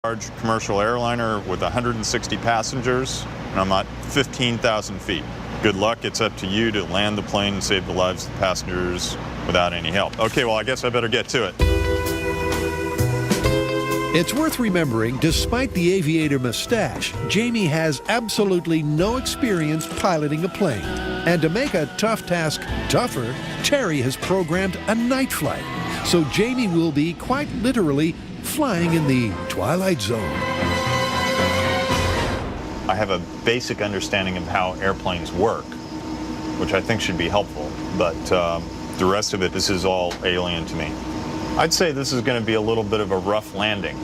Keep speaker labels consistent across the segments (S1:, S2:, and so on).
S1: Large commercial airliner with 160 passengers, and I'm at 15,000 feet. Good luck. It's up to you to land the plane and save the lives of the passengers without any help. Okay, well, I guess I better get to it.
S2: It's worth remembering, despite the aviator mustache, Jamie has absolutely no experience piloting a plane. And to make a tough task tougher, Terry has programmed a night flight. So Jamie will be quite literally flying in the Twilight Zone.
S1: I have a basic understanding of how airplanes work, which I think should be helpful, but the rest of it, this is all alien to me. I'd say this is going to be a little bit of a rough landing.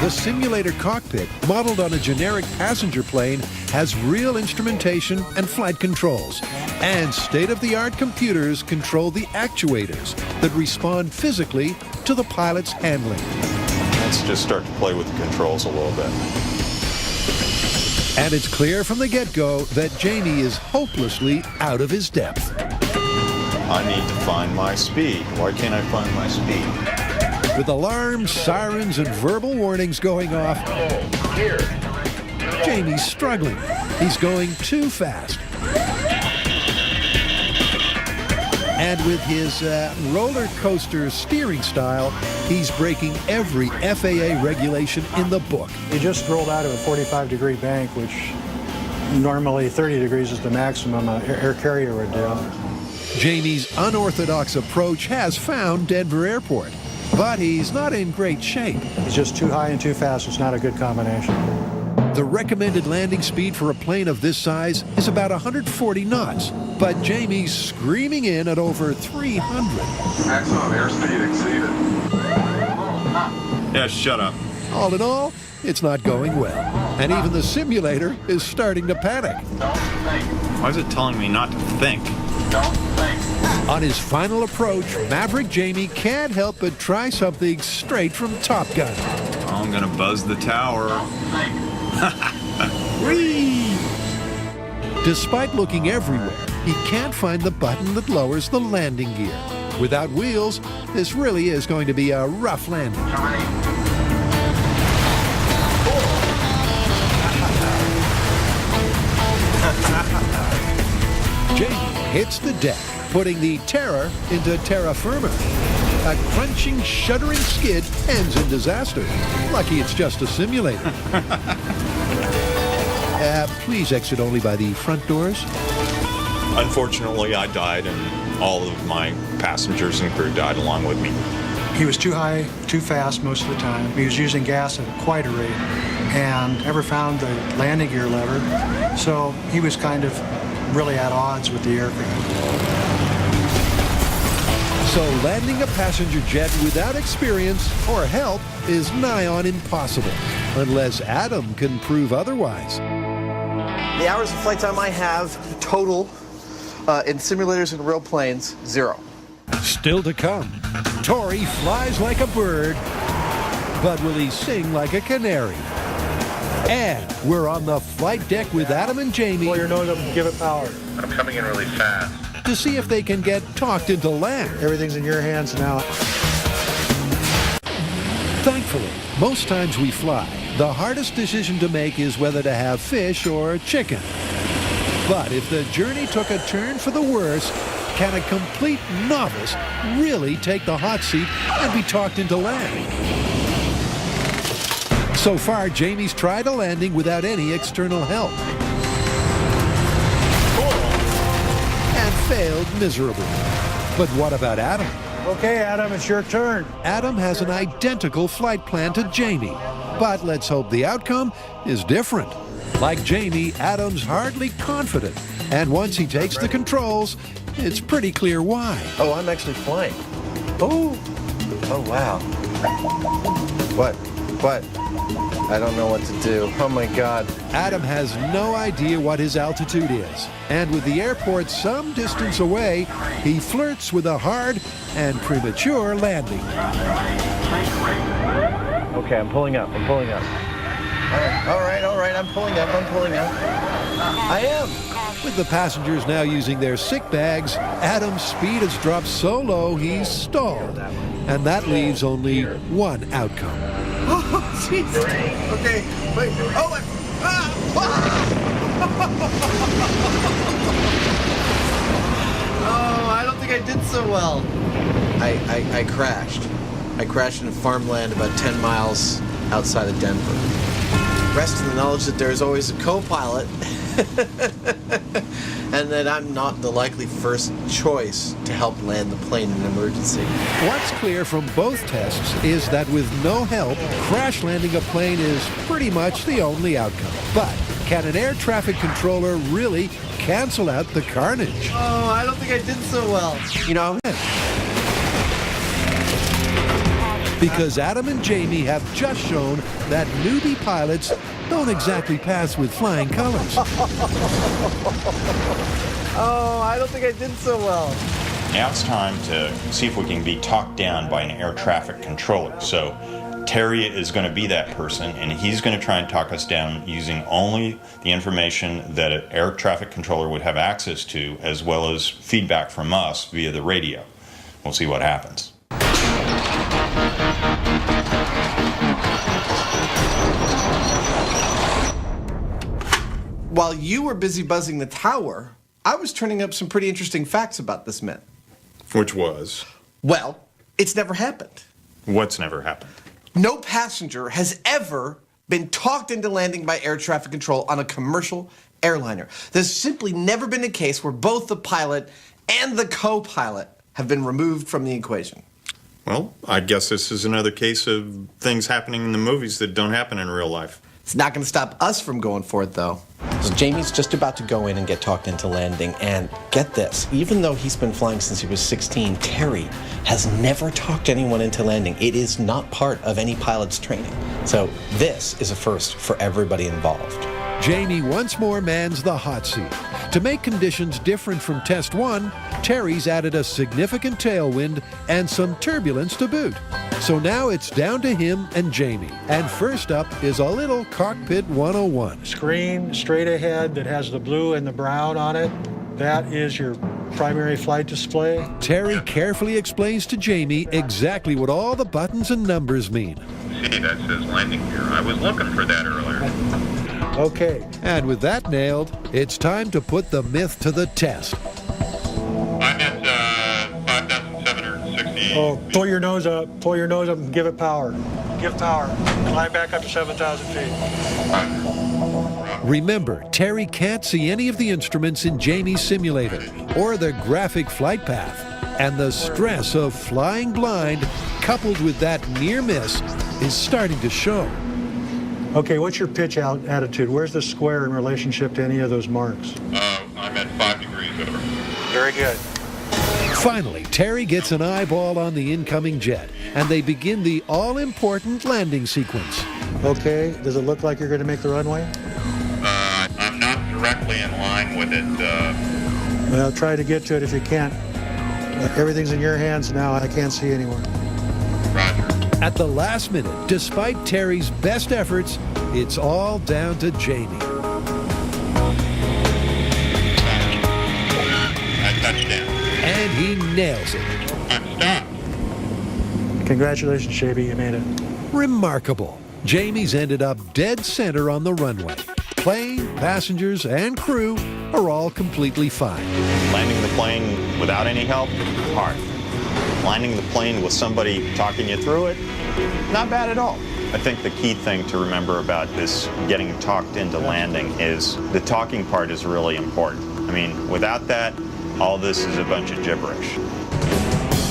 S2: The simulator cockpit, modeled on a generic passenger plane, has real instrumentation and flight controls. And state-of-the-art computers control the actuators that respond physically to the pilot's handling.
S1: Let's just start to play with the controls a little bit.
S2: And it's clear from the get-go that Jamie is hopelessly out of his depth.
S1: I need to find my speed. Why can't I find my speed?
S2: With alarms, sirens, and verbal warnings going off, Jamie's struggling. He's going too fast. And with his roller coaster steering style, he's breaking every FAA regulation in the book.
S3: He just rolled out of a 45-degree bank, which normally 30 degrees is the maximum an air carrier would do.
S2: Jamie's unorthodox approach has found Denver Airport, but he's not in great shape.
S3: He's just too high and too fast. It's not a good combination.
S2: The recommended landing speed for a plane of this size is about 140 knots, but Jamie's screaming in at over 300.
S4: Maximum airspeed exceeded.
S1: Yeah, shut up.
S2: All in all, it's not going well, and even the simulator is starting to panic.
S1: Why is it telling me not to think?
S2: On his final approach, Maverick Jamie can't help but try something straight from Top Gun.
S1: Oh, I'm gonna buzz the tower.
S2: Whee! Despite looking everywhere, he can't find the button that lowers the landing gear. Without wheels, this really is going to be a rough landing. Jamie hits the deck, putting the Terror into terra firma. A crunching, shuddering skid ends in disaster. Lucky it's just a simulator. Please exit only by the front doors.
S1: Unfortunately, I died, and all of my passengers and crew died along with me.
S3: He was too high, too fast most of the time. He was using gas at quite a rate and never found the landing gear lever. So he was kind of really at odds with the aircraft.
S2: So landing a passenger jet without experience or help is nigh on impossible, unless Adam can prove otherwise.
S5: The hours of flight time I have total in simulators and real planes, 0.
S2: Still to come, Tori flies like a bird, but will he sing like a canary? And we're on the flight deck with Adam and Jamie.
S3: Pull your nose up and give it power.
S4: I'm coming in really fast.
S2: To see if they can get talked into land.
S3: Everything's in your hands now.
S2: Thankfully, most times we fly, the hardest decision to make is whether to have fish or chicken. But if the journey took a turn for the worse, can a complete novice really take the hot seat and be talked into land? So far, Jamie's tried a landing without any external help. And failed miserably. But what about Adam?
S3: Okay, Adam, it's your turn.
S2: Adam has an identical flight plan to Jamie, but let's hope the outcome is different. Like Jamie, Adam's hardly confident, and once he takes the controls, it's pretty clear why.
S5: Oh, I'm actually flying. Oh, wow. What? I don't know what to do. Oh my God.
S2: Adam has no idea what his altitude is, and with the airport some distance away, he flirts with a hard and premature landing.
S5: Okay, I'm pulling up. All right, I'm pulling up. I am.
S2: With the passengers now using their sick bags, Adam's speed has dropped so low he's stalled. And that leaves only one outcome.
S5: Oh, jeez. Okay, wait. Oh, oh, I don't think I did so well. I crashed. I crashed in farmland about 10 miles outside of Denver. Rest in the knowledge that there's always a co-pilot and that I'm not the likely first choice to help land the plane in an emergency.
S2: What's clear from both tests is that with no help, crash landing a plane is pretty much the only outcome. But can an air traffic controller really cancel out the carnage?
S5: Oh, I don't think I did so well. You know,
S2: Because Adam and Jamie have just shown that newbie pilots don't exactly pass with flying colors.
S5: oh, I don't think I did so well.
S1: Now it's time to see if we can be talked down by an air traffic controller. So Terry is going to be that person, and he's going to try and talk us down using only the information that an air traffic controller would have access to, as well as feedback from us via the radio. We'll see what happens.
S5: While you were busy buzzing the tower, I was turning up some pretty interesting facts about this myth.
S1: Which was?
S5: Well, it's never happened.
S1: What's never happened?
S5: No passenger has ever been talked into landing by air traffic control on a commercial airliner. There's simply never been a case where both the pilot and the co-pilot have been removed from the equation.
S1: Well, I guess this is another case of things happening in the movies that don't happen in real life.
S5: It's not going to stop us from going for it, though. So Jamie's just about to go in and get talked into landing, and get this, even though he's been flying since he was 16, Terry has never talked anyone into landing. It is not part of any pilot's training. So this is a first for everybody involved.
S2: Jamie once more mans the hot seat. To make conditions different from Test 1, Terry's added a significant tailwind and some turbulence to boot. So now it's down to him and Jamie. And first up is a little Cockpit 101.
S3: Screen straight ahead that has the blue and the brown on it. That is your primary flight display.
S2: Terry carefully explains to Jamie exactly what all the buttons and numbers mean.
S4: See, that says landing gear. I was looking for that earlier.
S3: Okay.
S2: And with that nailed, it's time to put the myth to the test.
S4: I'm at 5,760.
S3: Oh, pull your nose up and give it power. Give power. Climb back up to 7,000 feet.
S2: Remember, Terry can't see any of the instruments in Jamie's simulator or the graphic flight path. And the stress of flying blind, coupled with that near miss, is starting to show.
S3: Okay, what's your pitch out attitude? Where's the square in relationship to any of those marks?
S4: I'm at 5 degrees over.
S3: Very good.
S2: Finally, Terry gets an eyeball on the incoming jet, and they begin the all-important landing sequence.
S3: Okay, does it look like you're going to make the runway?
S4: I'm not directly in line with it.
S3: Well, try to get to it if you can't. Everything's in your hands now. I can't see anymore.
S4: Roger.
S2: At the last minute, despite Terry's best efforts, it's all down to Jamie.
S4: I touched down.
S2: And he nails it.
S4: I'm stopped.
S3: Congratulations, Shabby, you made it.
S2: Remarkable. Jamie's ended up dead center on the runway. Plane, passengers, and crew are all completely fine.
S1: Landing the plane without any help, hard. Landing the plane with somebody talking you through it, not bad at all. I think the key thing to remember about this getting talked into landing is the talking part is really important. I mean, without that, all this is a bunch of gibberish.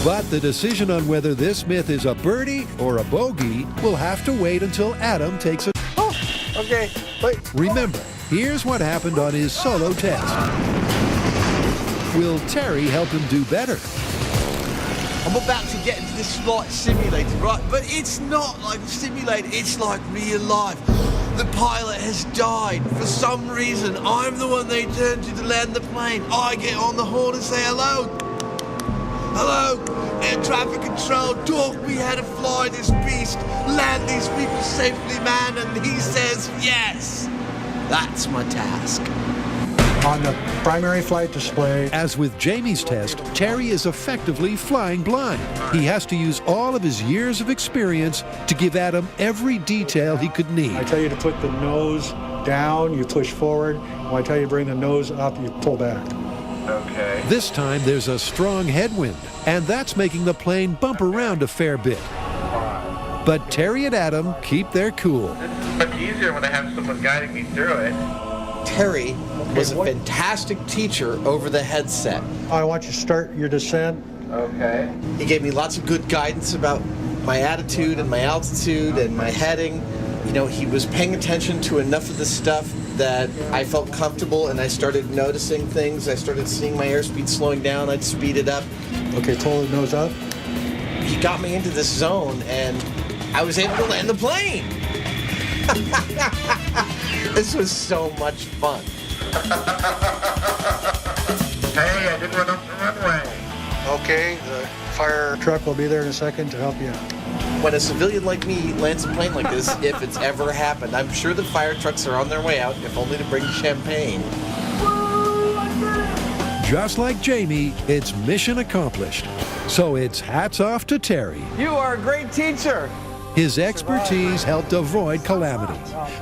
S2: But the decision on whether this myth is a birdie or a bogey will have to wait until Adam takes a...
S5: Oh, okay, wait.
S2: Remember, here's what happened on his solo test. Will Terry help him do better?
S6: I'm about to get into this flight simulator, right? But it's not like a simulator, it's like real life. The pilot has died. For some reason, I'm the one they turn to land the plane. I get on the horn and say hello. Hello, air traffic control, talk me how to fly this beast, land these people safely, man, and he says yes. That's my task.
S3: On the primary flight display,
S2: As with Jamie's test, Terry is effectively flying blind. He has to use all of his years of experience to give Adam every detail he could need.
S3: I tell you to put the nose down, you push forward. When I tell you to bring the nose up, you pull back.
S4: Okay.
S2: This time there's a strong headwind, and that's making the plane bump around a fair bit. But Terry and Adam keep their cool.
S4: It's much easier when I have someone guiding me through it.
S5: Terry was a fantastic teacher over the headset.
S3: I want you to start your descent.
S4: Okay.
S5: He gave me lots of good guidance about my attitude and my altitude and my heading. You know, he was paying attention to enough of the stuff that I felt comfortable, and I started noticing things. I started seeing my airspeed slowing down. I'd speed it up.
S3: Okay, pull the nose up.
S5: He got me into this zone, and I was able to land the plane. This was so much fun.
S4: Hey, I didn't run up the runway.
S3: Okay, the fire truck will be there in a second to help you out.
S5: When a civilian like me lands a plane like this, if it's ever happened, I'm sure the fire trucks are on their way out, if only to bring champagne.
S2: Just like Jamie, it's mission accomplished. So it's hats off to Terry.
S5: You are a great teacher.
S2: His expertise helped avoid calamity.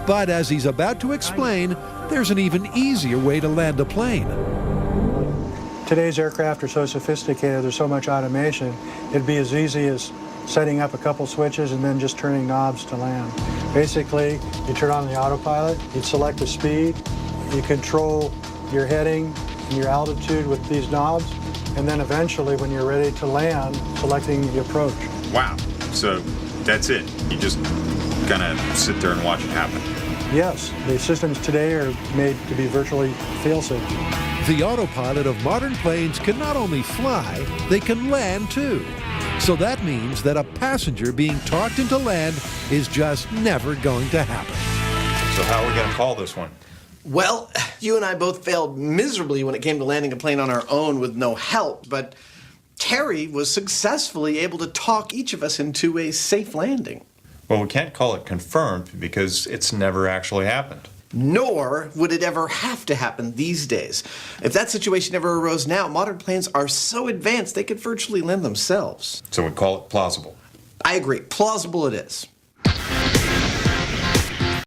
S2: But as he's about to explain, there's an even easier way to land a plane.
S3: Today's aircraft are so sophisticated, there's so much automation, it'd be as easy as setting up a couple switches and then just turning knobs to land. Basically, you turn on the autopilot, you select the speed, you control your heading and your altitude with these knobs, and then eventually when you're ready to land, selecting the approach.
S1: Wow. So that's it. You just kind of sit there and watch it happen.
S3: Yes, the systems today are made to be virtually fail-safe.
S2: The autopilot of modern planes can not only fly, they can land too. So that means that a passenger being talked into land is just never going to happen.
S1: So how are we going to call this one?
S5: Well, you and I both failed miserably when it came to landing a plane on our own with no help, but Terry was successfully able to talk each of us into a safe landing.
S1: Well, we can't call it confirmed because it's never actually happened.
S5: Nor would it ever have to happen these days. If that situation ever arose now, modern planes are so advanced they could virtually land themselves.
S1: So we call it plausible.
S5: I agree. Plausible it is.